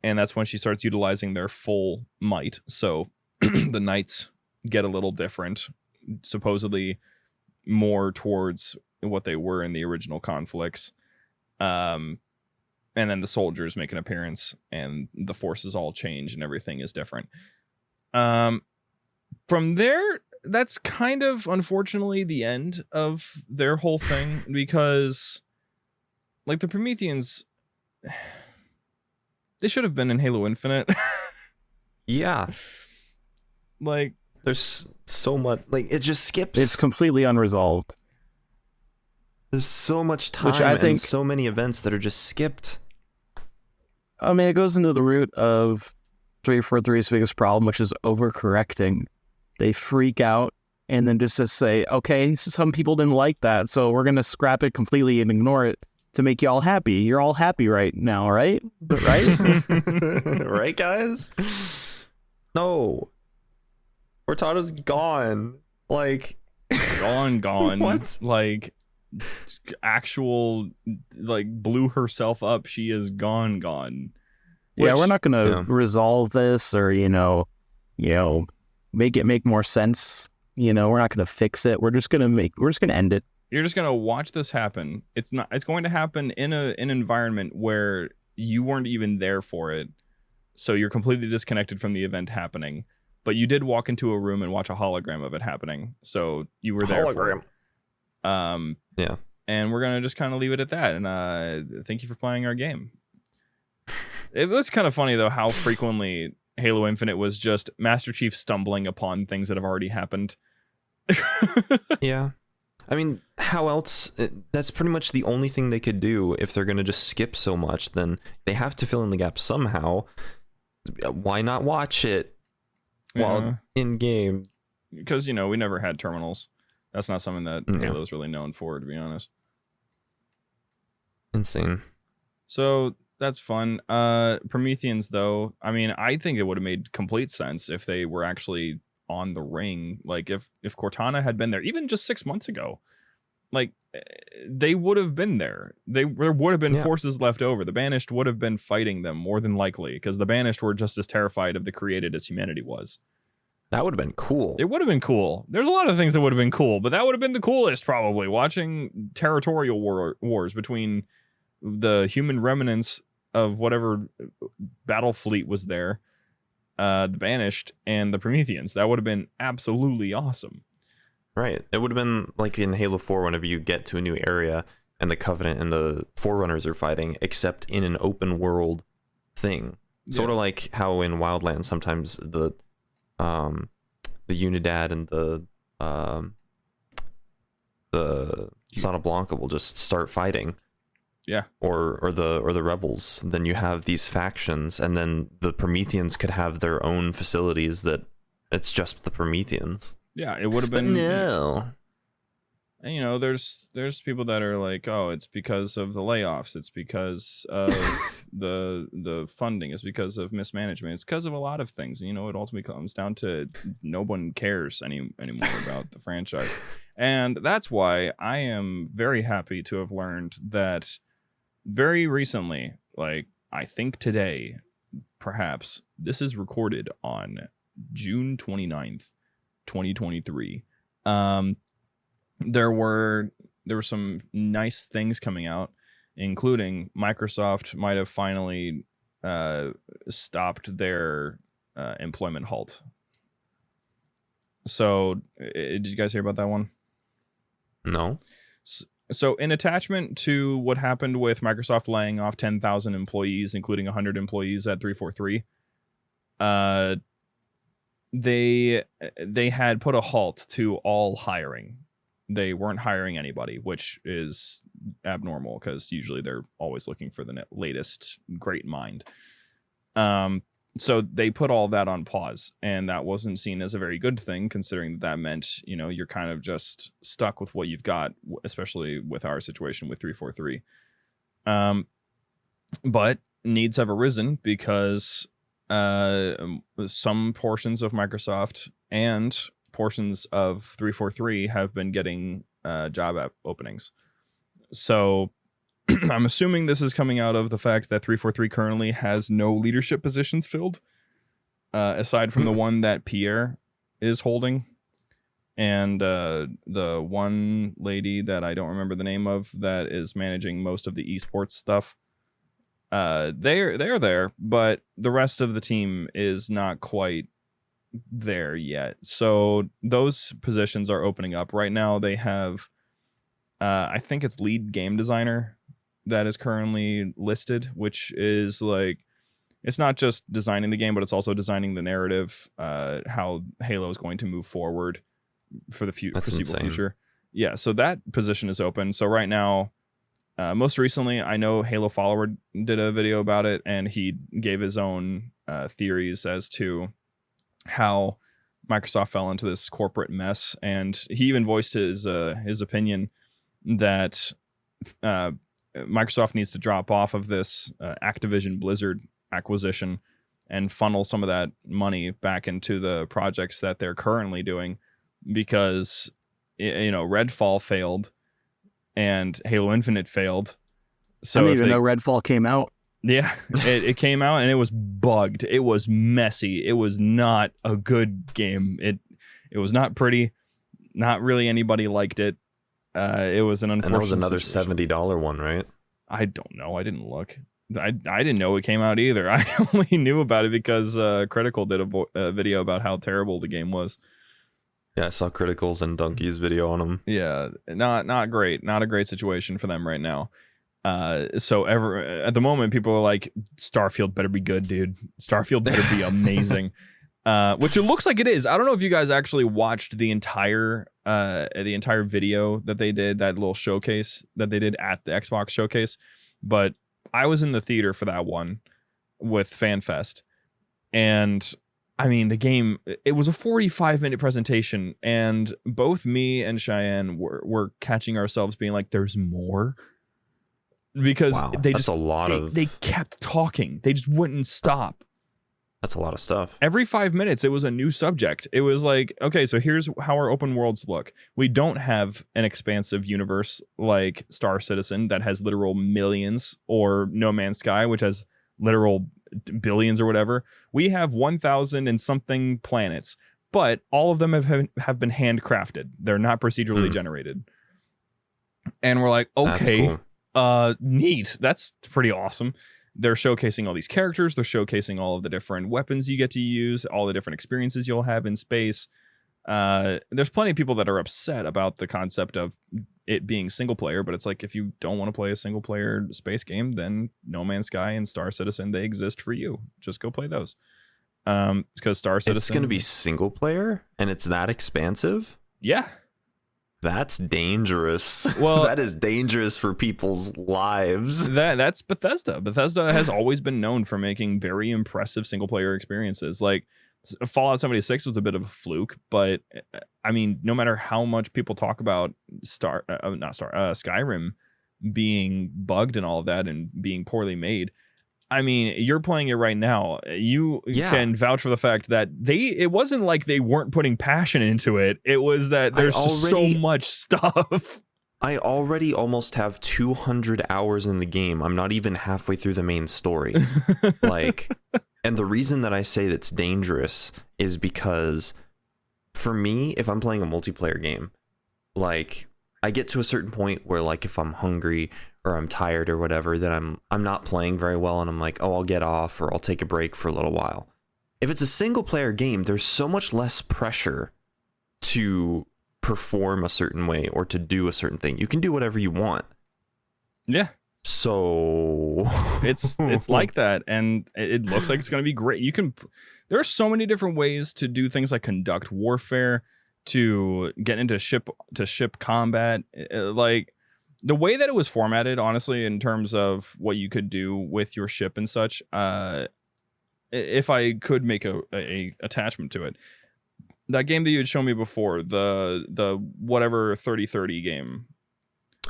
and that's when she starts utilizing their full might. So the Knights get a little different, supposedly more towards what they were in the original conflicts, and then the soldiers make an appearance, and the forces all change, and everything is different. From there, that's kind of unfortunately the end of their whole thing, because like the Prometheans, they should have been in Halo Infinite. Yeah, like there's so much, like it just skips. It's completely unresolved. There's so much time, Which I think, and so many events that are just skipped. I mean, it goes into the root of 343's biggest problem, which is overcorrecting. They freak out and then just say, okay, some people didn't like that, so we're going to scrap it completely and ignore it to make you all happy. You're all happy right now, right? Right? Right, guys? No. Cortana's gone. Like... Gone. What? Like... actual, like, blew herself up. She is gone. Yeah, we're not gonna resolve this, or make it make more sense. We're not gonna fix it. We're just gonna end it. You're just gonna watch this happen. It's going to happen in an environment where you weren't even there for it, so you're completely disconnected from the event happening. But you did walk into a room and watch a hologram of it happening, so you were there for it. Yeah. And we're going to just kind of leave it at that. And thank you for playing our game. It was kind of funny, though, how frequently Halo Infinite was just Master Chief stumbling upon things that have already happened. Yeah. I mean, how else? That's pretty much the only thing they could do. If they're going to just skip so much, then they have to fill in the gap somehow. Why not watch it while in game? Because, we never had terminals. That's not something that Halo's really known for, to be honest. Insane. So That's fun. Prometheans, though, I mean, I think it would have made complete sense if they were actually on the ring. Like, if Cortana had been there, even just 6 months ago, like, they would have been there. There would have been forces left over. The Banished would have been fighting them more than likely, because the Banished were just as terrified of the Created as humanity was. That would have been cool. It would have been cool. There's a lot of things that would have been cool, but that would have been the coolest, probably, watching territorial wars between the human remnants of whatever battle fleet was there, the Banished, and the Prometheans. That would have been absolutely awesome. Right. It would have been like in Halo 4 whenever you get to a new area and the Covenant and the Forerunners are fighting, except in an open world thing. Sort of like how in Wildlands sometimes the Unidad and the Santa Blanca will just start fighting. Yeah. Or the rebels. Then you have these factions, and then the Prometheans could have their own facilities that it's just the Prometheans. Yeah, it would have been. But no. And, you know, there's people that are like, oh, it's because of the layoffs, it's because of the funding, it's because of mismanagement, it's because of a lot of things. And, you know, it ultimately comes down to no one cares anymore about the franchise. And that's why I am very happy to have learned that very recently, like I think today, perhaps, this is recorded on June 29th, 2023. There were some nice things coming out, including Microsoft might have finally stopped their employment halt. So, did you guys hear about that one? No. So, in attachment to what happened with Microsoft laying off 10,000 employees, including 100 employees at 343, they had put a halt to all hiring. They weren't hiring anybody, which is abnormal because usually they're always looking for the latest great mind. So they put all that on pause, and that wasn't seen as a very good thing, considering that meant, you know, you're kind of just stuck with what you've got, especially with our situation with 343. But needs have arisen because some portions of Microsoft and portions of 343 have been getting job openings. So I'm assuming this is coming out of the fact that 343 currently has no leadership positions filled, aside from the one that Pierre is holding. And the one lady that I don't remember the name of that is managing most of the esports stuff. They're there, but the rest of the team is not quite there yet. So those positions are opening up. Right now they have, I think it's lead game designer that is currently listed, which is like, it's not just designing the game, but it's also designing the narrative, how Halo is going to move forward for the foreseeable future. Yeah, so that position is open. So right now, most recently, I know Halo Follower did a video about it, and he gave his own theories as to how Microsoft fell into this corporate mess, and he even voiced his opinion that Microsoft needs to drop off of this Activision Blizzard acquisition and funnel some of that money back into the projects that they're currently doing, because, you know, Redfall failed and Halo Infinite failed. So I didn't even know Redfall came out. Yeah, it came out and it was bugged. It was messy. It was not a good game. It was not pretty. Not really anybody liked it. It was an unfortunate. And that was another situation. $70 one, right? I don't know. I didn't look. I didn't know it came out either. I only knew about it because Critical did a video about how terrible the game was. Yeah, I saw Critical's and Donkey's video on them. Yeah, not great. Not a great situation for them right now. So at the moment, people are like, Starfield better be good, dude. Starfield better be amazing. Which it looks like it is. I don't know if you guys actually watched the entire video that they did, that little showcase that they did at the Xbox showcase. But I was in the theater for that one with FanFest, and I mean, the game, it was a 45-minute presentation, and both me and Cheyenne were catching ourselves being like, there's more. because Wow, they that's just a lot of they kept talking. They just wouldn't stop. that's a lot of stuff. Every 5 minutes, it was a new subject. It was like, okay, so here's how our open worlds look. We don't have an expansive universe like Star Citizen that has literal millions, or No Man's Sky, which has literal billions or whatever. We have 1,000 and something planets, but all of them have been handcrafted. They're not procedurally generated. And we're like, okay, That's cool. Neat. That's pretty awesome. They're showcasing all these characters. They're showcasing all of the different weapons you get to use, all the different experiences you'll have in space. There's plenty of people that are upset about the concept of it being single player, but it's like, if you don't want to play a single player space game, then No Man's Sky and Star Citizen, they exist for you. Just go play those. Because Star Citizen, It's going to be single player and it's that expansive? Yeah. That's dangerous. Well, that is dangerous for people's lives. That's Bethesda. Bethesda has always been known for making very impressive single player experiences. Like Fallout 76 was a bit of a fluke, but I mean, no matter how much people talk about Skyrim being bugged and all of that and being poorly made, I mean, you're playing it right now. You can vouch for the fact that it wasn't like they weren't putting passion into it. It was that there's just so much stuff. I already almost have 200 hours in the game. I'm not even halfway through the main story. And the reason that I say that's dangerous is because for me, if I'm playing a multiplayer game, like I get to a certain point where, like, if I'm hungry or I'm tired or whatever, then I'm not playing very well, and I'm like, oh, I'll get off or I'll take a break for a little while. If it's a single player game, there's so much less pressure to perform a certain way or to do a certain thing. You can do whatever you want. Yeah. So it's like that, and it looks like it's going to be great. There are so many different ways to do things like conduct warfare, to get into ship combat. Like the way that it was formatted, honestly, in terms of what you could do with your ship and such, if I could make a attachment to it, that game that you had shown me before, the whatever 3030 game.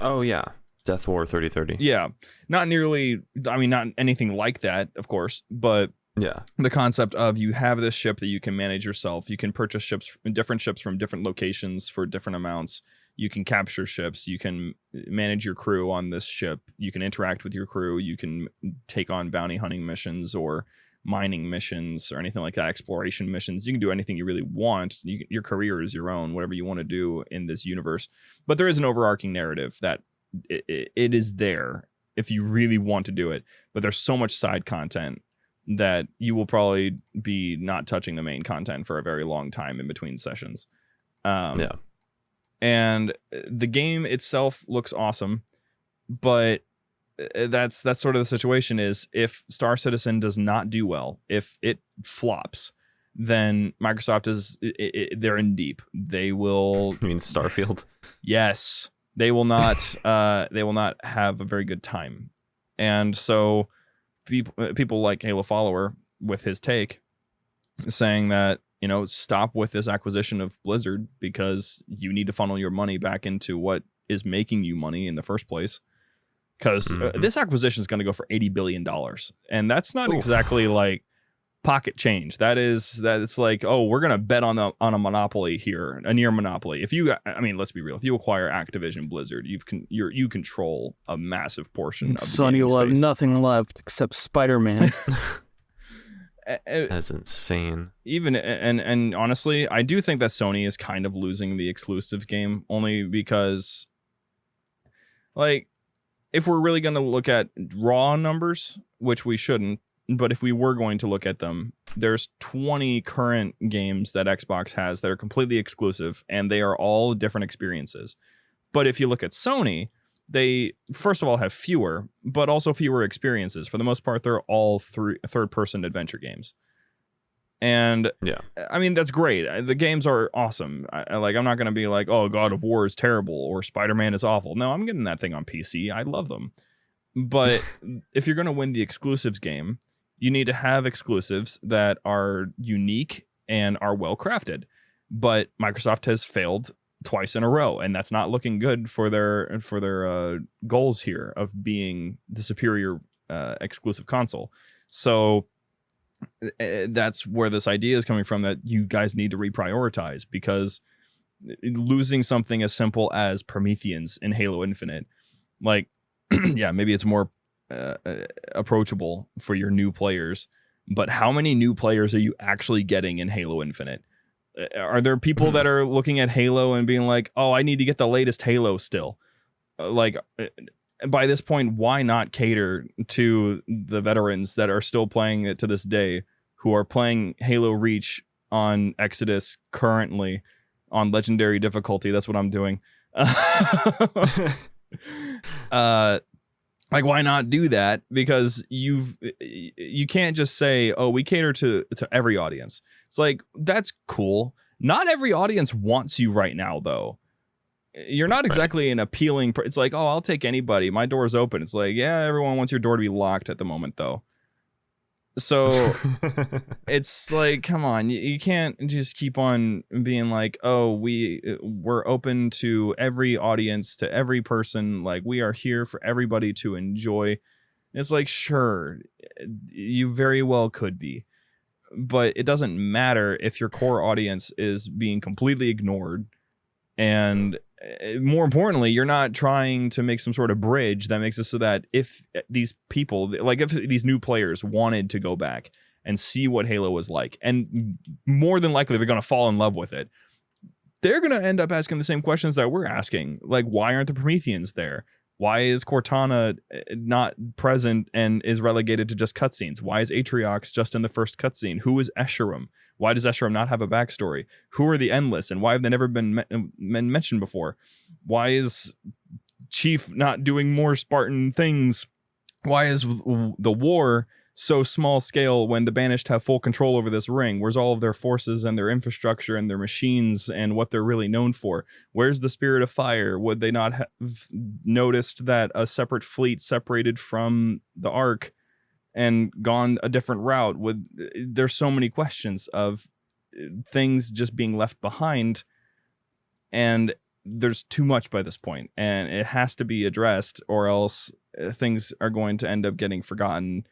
Oh yeah, Death War 3030. Yeah, not nearly. I mean, not anything like that, of course, but yeah, the concept of you have this ship that you can manage yourself. You can purchase different ships from different locations for different amounts. You can capture ships. You can manage your crew on this ship. You can interact with your crew. You can take on bounty hunting missions or mining missions or anything like that, exploration missions. You can do anything you really want. Your career is your own, whatever you want to do in this universe. But there is an overarching narrative that it is there if you really want to do it. But there's so much side content that you will probably be not touching the main content for a very long time in between sessions. Yeah. And the game itself looks awesome, but that's sort of the situation. Is if Star Citizen does not do well, if it flops, then Microsoft they're in deep. They will. You mean Starfield? Yes, they will not. They will not have a very good time, and so people like Halo Follower with his take, saying that, stop with this acquisition of Blizzard because you need to funnel your money back into what is making you money in the first place. Because this acquisition is going to go for $80 billion. And that's not exactly like pocket change. That's like, oh, we're going to bet on a monopoly here, a near monopoly. Let's be real. If you acquire Activision Blizzard, you control a massive portion of the Sony will have nothing left except Spider-Man. That's insane. Even and honestly, I do think that Sony is kind of losing the exclusive game, only because, like, if we're really going to look at raw numbers, which we shouldn't, but if we were going to look at them, there's 20 current games that Xbox has that are completely exclusive, and they are all different experiences. But if you look at Sony, they, first of all, have fewer, but also fewer experiences. For the most part, they're all third-person adventure games. And, yeah, I mean, that's great. The games are awesome. I'm not going to be like, oh, God of War is terrible or Spider-Man is awful. No, I'm getting that thing on PC. I love them. But if you're going to win the exclusives game, you need to have exclusives that are unique and are well-crafted. But Microsoft has failed twice in a row, and that's not looking good for their goals here of being the superior exclusive console. So that's where this idea is coming from, that you guys need to reprioritize, because losing something as simple as Prometheans in Halo Infinite, like, yeah, maybe it's more approachable for your new players, but how many new players are you actually getting in Halo Infinite? Are there people that are looking at Halo and being like, oh, I need to get the latest Halo still? Like, by this point, why not cater to the veterans that are still playing it to this day, who are playing Halo Reach on Exodus currently on legendary difficulty? That's what I'm doing. Like, why not do that? Because you can't just say, oh, we cater to every audience. It's like, that's cool. Not every audience wants you right now, though. You're not exactly an appealing. It's like, oh, I'll take anybody. My door's open. It's like, yeah, everyone wants your door to be locked at the moment, though. So it's like, come on, you can't just keep on being like, oh, we're open to every audience, to every person. Like, we are here for everybody to enjoy. It's like, sure, you very well could be, but it doesn't matter if your core audience is being completely ignored. And more importantly, you're not trying to make some sort of bridge that makes it so that if these people, like if these new players wanted to go back and see what Halo was like, and more than likely they're going to fall in love with it, they're going to end up asking the same questions that we're asking. Like, why aren't the Prometheans there? Why is Cortana not present and is relegated to just cutscenes? Why is Atriox just in the first cutscene? Who is Escharum? Why does Escharum not have a backstory? Who are the Endless, and why have they never been mentioned before? Why is Chief not doing more Spartan things? Why is the war so small scale when the Banished have full control over this ring? Where's all of their forces and their infrastructure and their machines and what they're really known for? Where's the Spirit of Fire? Would they not have noticed that a separate fleet separated from the Ark and gone a different route? There's so many questions of things just being left behind, and there's too much by this point, and it has to be addressed, or else things are going to end up getting forgotten.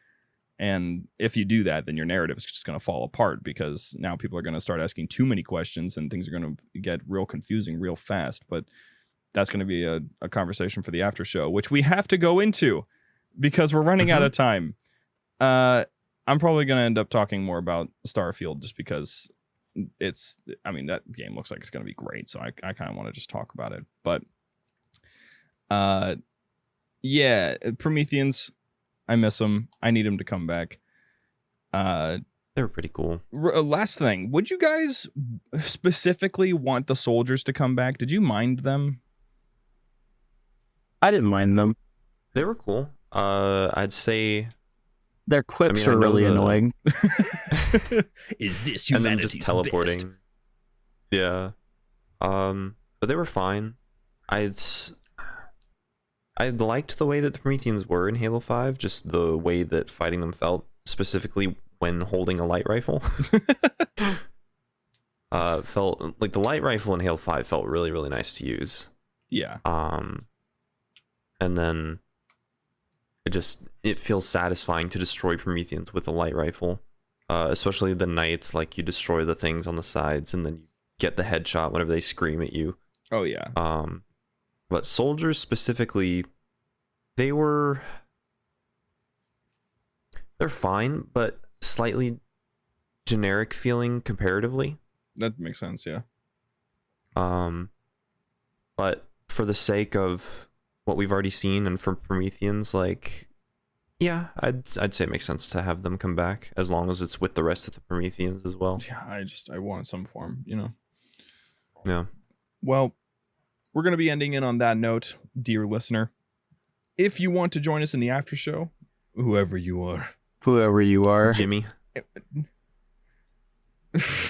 And if you do that, then your narrative is just going to fall apart, because now people are going to start asking too many questions and things are going to get real confusing real fast. But that's going to be a conversation for the after show, which we have to go into because we're running out of time. I'm probably going to end up talking more about Starfield just because that game looks like it's going to be great. So I kind of want to just talk about it. But yeah, Prometheans, I miss them. I need them to come back. They were pretty cool. Last thing, would you guys specifically want the soldiers to come back? Did you mind them? I didn't mind them. They were cool. I'd say their quips are really annoying. Is this humanity's and then just teleporting? Best? Yeah. But they were fine. I liked the way that the Prometheans were in Halo 5, just the way that fighting them felt, specifically when holding a light rifle. Felt like the light rifle in Halo 5 felt really, really nice to use. Yeah. And then it feels satisfying to destroy Prometheans with a light rifle. Especially the knights, like you destroy the things on the sides and then you get the headshot whenever they scream at you. Oh yeah. But soldiers specifically, they're fine, but slightly generic feeling comparatively. That makes sense, yeah. But for the sake of what we've already seen and for Prometheans, like, yeah, I'd say it makes sense to have them come back as long as it's with the rest of the Prometheans as well. Yeah, I want some form, you know. Yeah. Well, we're going to be ending in on that note, dear listener. If you want to join us in the after show, whoever you are, Jimmy,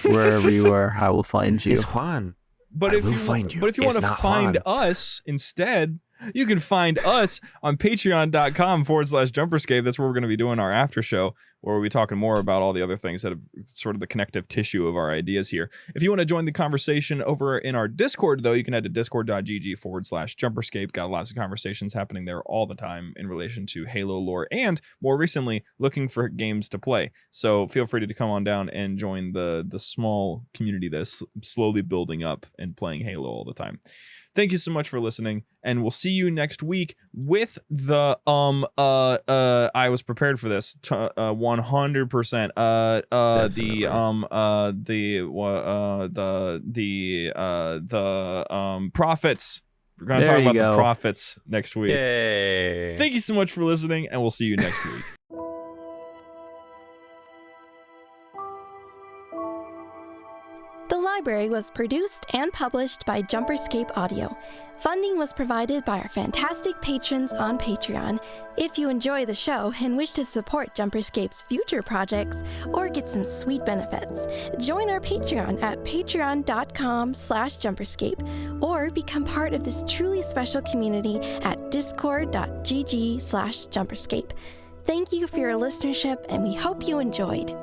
wherever you are, I will find you. It's Juan. But if you want to find us instead, You can find us on patreon.com/JumperScape. That's where we're going to be doing our after show, where we'll be talking more about all the other things that have sort of the connective tissue of our ideas here. If you want to join the conversation over in our Discord, though, you can head to discord.gg/JumperScape. Got lots of conversations happening there all the time in relation to Halo lore and, more recently, looking for games to play. So feel free to come on down and join the small community that's slowly building up and playing Halo all the time. Thank you so much for listening, and we'll see you next week with the I was prepared for this 100%. The prophets. We're gonna talk about the prophets next week. Yay! Thank you so much for listening, and we'll see you next week. The library was produced and published by JumperScape Audio. Funding was provided by our fantastic patrons on Patreon. If you enjoy the show and wish to support JumperScape's future projects or get some sweet benefits, join our Patreon at patreon.com/JumperScape or become part of this truly special community at discord.gg/JumperScape. Thank you for your listenership, and we hope you enjoyed.